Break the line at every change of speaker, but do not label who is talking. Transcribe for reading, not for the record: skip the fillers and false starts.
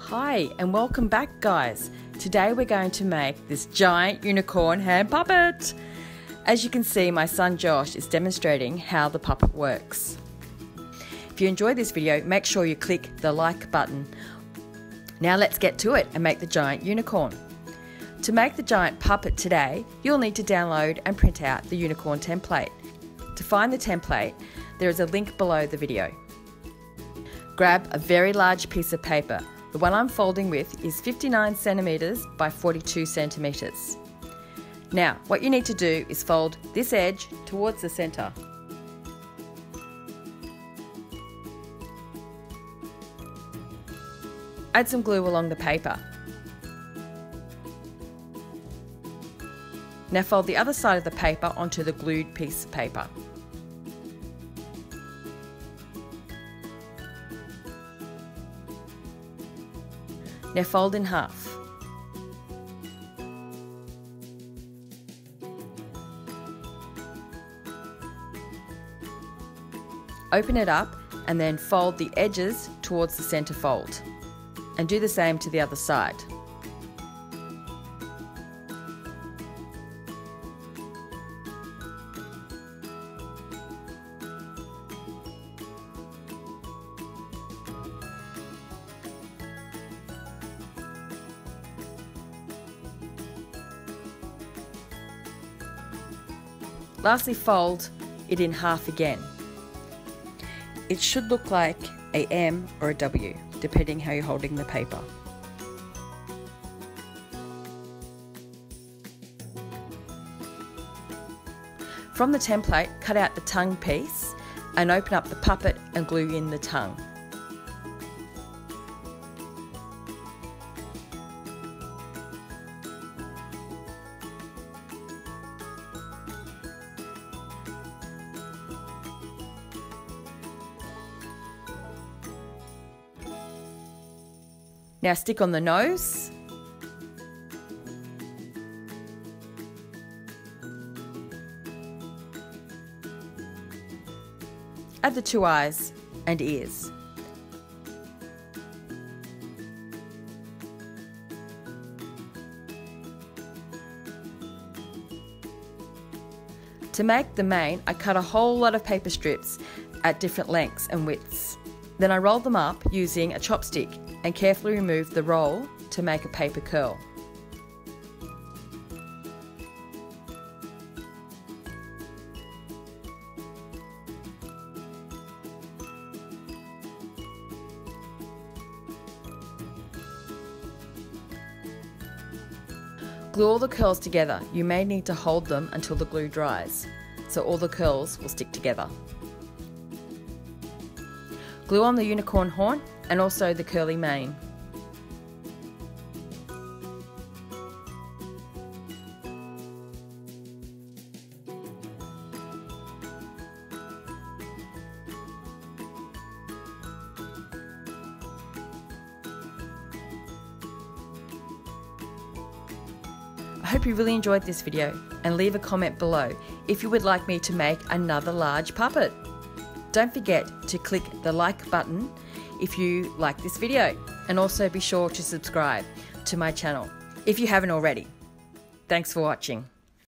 Hi and welcome back, guys. Today we're going to make this giant unicorn hand puppet. As you can see, my son Josh is demonstrating how the puppet works. If you enjoyed this video, make sure you click the like button. Now let's get to it and make the giant unicorn. To make the giant puppet today, you'll need to download and print out the unicorn template. To find the template, there is a link below the video. Grab a very large piece of paper. The one I'm folding with is 59 centimeters by 42 centimeters. Now, what you need to do is fold this edge towards the center. Add some glue along the paper. Now fold the other side of the paper onto the glued piece of paper. Now fold in half. Open it up and then fold the edges towards the center fold. And do the same to the other side. Lastly, fold it in half again. It should look like a M or a W, depending how you're holding the paper. From the template, cut out the tongue piece and open up the puppet and glue in the tongue. Now stick on the nose. Add the two eyes and ears. To make the mane, I cut a whole lot of paper strips at different lengths and widths. Then I rolled them up using a chopstick and carefully remove the roll to make a paper curl. Glue all the curls together. You may need to hold them until the glue dries, so all the curls will stick together. Glue on the unicorn horn and also the curly mane. I hope you really enjoyed this video and leave a comment below if you would like me to make another large puppet. Don't forget to click the like button if you like this video, and also be sure to subscribe to my channel if you haven't already. Thanks for watching.